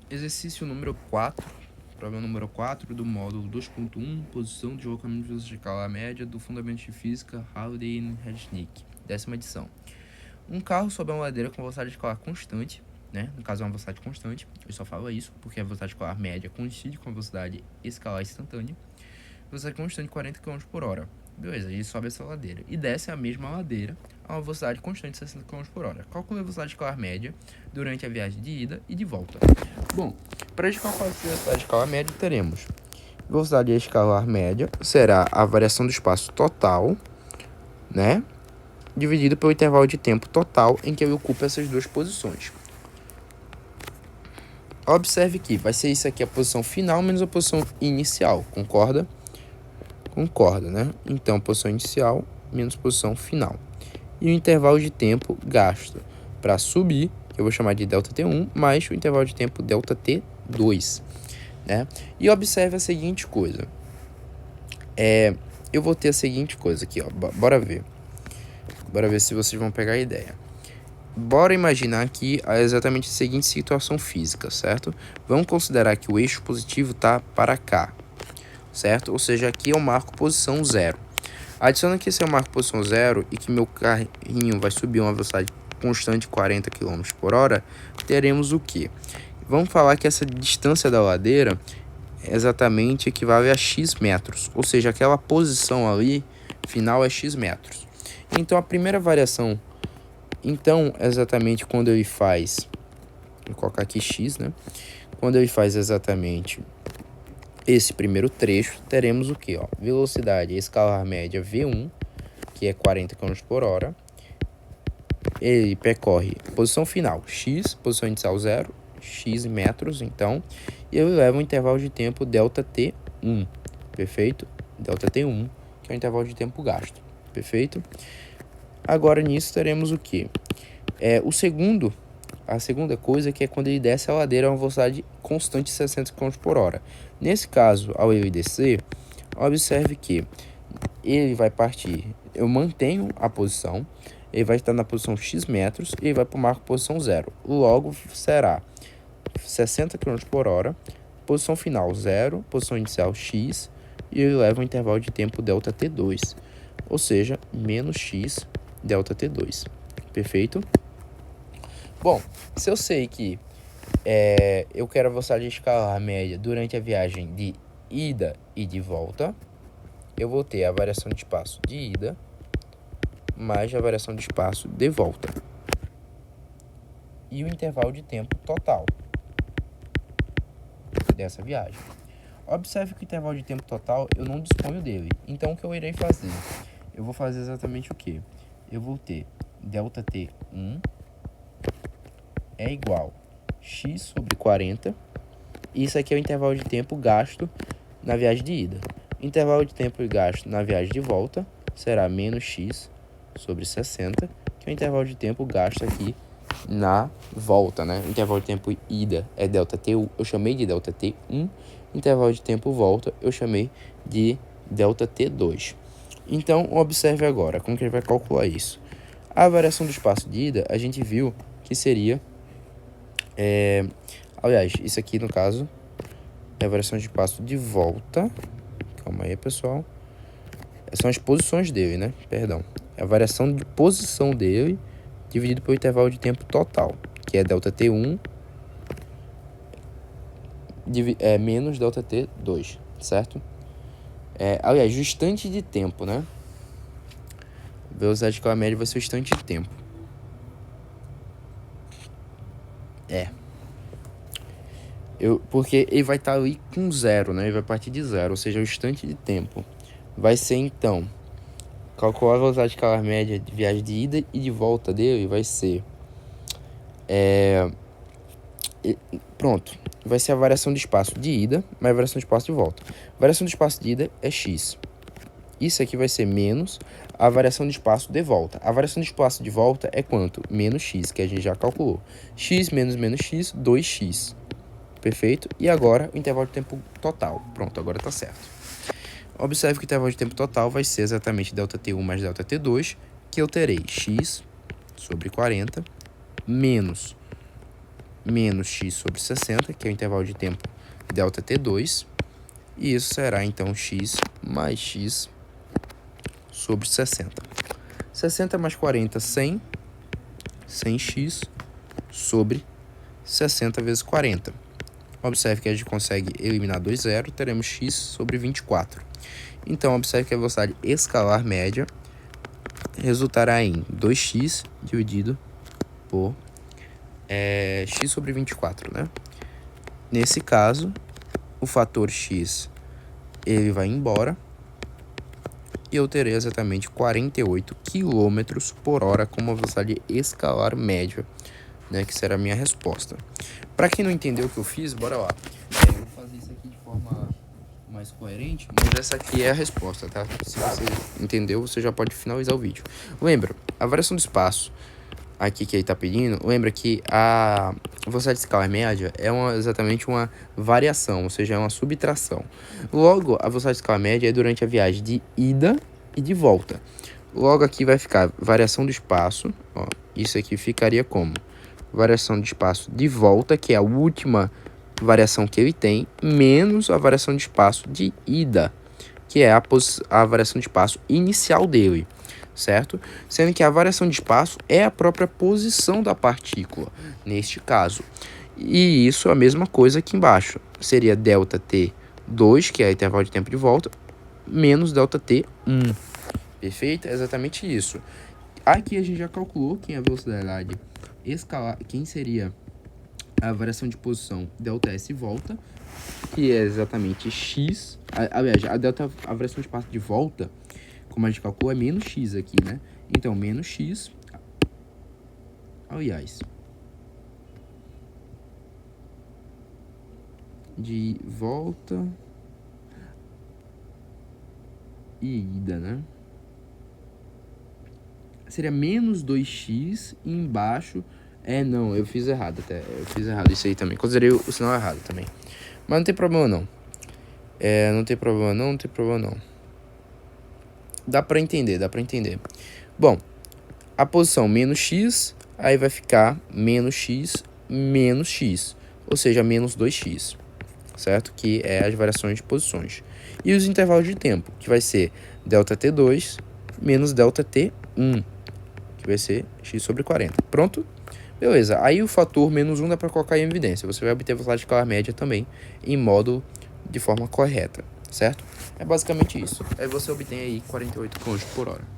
Exercício número 4, problema número 4 do módulo 2.1, posição, deslocamento de velocidade escalar média do Fundamentos de Física, Halliday e Resnick, 10ª edição. Um carro sobe uma ladeira com velocidade escalar constante, né? No caso é uma velocidade constante, eu só falo isso porque a velocidade escalar média coincide com a velocidade escalar instantânea. Velocidade constante 40 km por hora. Beleza, ele sobe essa ladeira e desce a mesma ladeira a uma velocidade constante de 60 km por hora. Calcule a velocidade escalar média durante a viagem de ida e de volta. Bom, para a gente calcular a velocidade escalar média, teremos velocidade escalar média será a variação do espaço total, né? Dividido pelo intervalo de tempo total em que ele ocupa essas duas posições. Observe que vai ser isso aqui a posição final menos a posição inicial, concorda? Concorda, né? Então, posição inicial menos posição final. E o intervalo de tempo gasto para subir, que eu vou chamar de ΔT1, mais o intervalo de tempo ΔT2, né? E observe a seguinte coisa. Eu vou ter a seguinte coisa aqui, ó. Bora ver. Bora ver se vocês vão pegar a ideia. Bora imaginar aqui exatamente a seguinte situação física, certo? Vamos considerar que o eixo positivo tá para cá, certo? Ou seja, aqui eu marco posição 0. Adiciona que esse eu marco posição 0 e que meu carrinho vai subir uma velocidade constante 40 km por hora, teremos o quê? Vamos falar que essa distância da ladeira exatamente equivale a x metros, ou seja, aquela posição ali final é x metros. Então a primeira variação, exatamente quando ele faz, vou colocar aqui x, né? Quando ele faz exatamente esse primeiro trecho, teremos o que? Velocidade escalar média V1, que é 40 km por hora. Ele percorre posição final x, posição inicial 0, x metros, então, e ele leva um intervalo de tempo ΔT1, perfeito? ΔT1, que é o intervalo de tempo gasto, perfeito? Agora nisso teremos o que? A segunda coisa que é quando ele desce a ladeira a uma velocidade constante de 60 km por hora. Nesse caso, ao ele descer, observe que ele vai partir, eu mantenho a posição, ele vai estar na posição x metros e ele vai para o marco posição 0. Logo, será 60 km por hora, posição final 0, posição inicial x, e ele leva um intervalo de tempo ΔT2, ou seja, menos x ΔT2. Perfeito? Bom, se eu sei que eu quero a velocidade escalar média durante a viagem de ida e de volta, eu vou ter a variação de espaço de ida mais a variação de espaço de volta. E o intervalo de tempo total dessa viagem. Observe que o intervalo de tempo total eu não disponho dele. Então o que eu irei fazer? Eu vou fazer exatamente o que? Eu vou ter ΔT1 é igual a x sobre 40. Isso aqui é o intervalo de tempo gasto na viagem de ida. O intervalo de tempo gasto na viagem de volta será menos x sobre 60, que é o intervalo de tempo gasto aqui na volta, né? O intervalo de tempo ida é ΔT1, eu chamei de ΔT1. Intervalo de tempo volta, eu chamei de ΔT2. Então, observe agora como que a gente vai calcular isso. A variação do espaço de ida, a gente viu que seria... aliás, isso aqui, no caso, é a variação de espaço de volta. Calma aí, pessoal. São as posições dele, né? Perdão. É a variação de posição dele dividido pelo intervalo de tempo total, que é ΔT1 menos ΔT2, certo? Aliás, o instante de tempo, né? Velocidade escalar média vai ser o instante de tempo. Porque ele vai estar ali com 0, né? Ele vai partir de 0, ou seja, o instante de tempo. Vai ser, então, calcular a velocidade escalar média de viagem de ida e de volta dele vai ser... pronto. Vai ser a variação de espaço de ida mais a variação de espaço de volta. A variação de espaço de ida é x. Isso aqui vai ser menos a variação de espaço de volta. A variação de espaço de volta é quanto? Menos x, que a gente já calculou. X menos x, 2x. Perfeito? E agora o intervalo de tempo total. Pronto, agora tá certo. Observe que o intervalo de tempo total vai ser exatamente ΔT1 mais ΔT2, que eu terei x sobre 40 menos menos x sobre 60, que é o intervalo de tempo ΔT2, e isso será então x mais x sobre 60. 60 mais 40, 100, 100x sobre 60 vezes 40. Observe que a gente consegue eliminar 2 zeros, teremos x sobre 24. Então, observe que a velocidade escalar média resultará em 2x dividido por x sobre 24, né? Nesse caso, o fator x ele vai embora e eu terei exatamente 48 km por hora como a velocidade escalar média, né? Que será a minha resposta. Para quem não entendeu o que eu fiz, bora lá. Eu vou fazer isso aqui de forma mais coerente, mas essa aqui é a resposta, tá? Se você entendeu, você já pode finalizar o vídeo. Lembra, a variação do espaço aqui que ele está pedindo, lembra que a velocidade escalar média é exatamente uma variação, ou seja, é uma subtração. Logo, a velocidade escalar média é durante a viagem de ida e de volta. Logo aqui vai ficar variação do espaço, ó, isso aqui ficaria como variação de espaço de volta, que é a última variação que ele tem, menos a variação de espaço de ida, que é a variação de espaço inicial dele, certo? Sendo que a variação de espaço é a própria posição da partícula, neste caso. E isso é a mesma coisa aqui embaixo. Seria ΔT2, que é o intervalo de tempo de volta, menos ΔT1. Perfeito? É exatamente isso. Aqui a gente já calculou quem é a velocidade escalar, quem seria a variação de posição ΔS volta, que é exatamente x. Aliás, a variação de espaço de volta, como a gente calculou, é menos x aqui, né? Então, menos x, aliás, de volta e ida, né? Seria menos 2x e embaixo... não, eu fiz errado até. Eu fiz errado isso aí também. Considerei o sinal errado também. Mas não tem problema não. Não tem problema não. Dá pra entender. Bom, a posição menos x, aí vai ficar menos x, ou seja, menos 2x, certo? Que é as variações de posições. E os intervalos de tempo, que vai ser ΔT2 menos ΔT1, que vai ser x sobre 40. Pronto? Beleza. Aí o fator menos 1 dá para colocar em evidência. Você vai obter a velocidade escalar média também em modo de forma correta, certo? É basicamente isso. Aí você obtém aí 48 km por hora.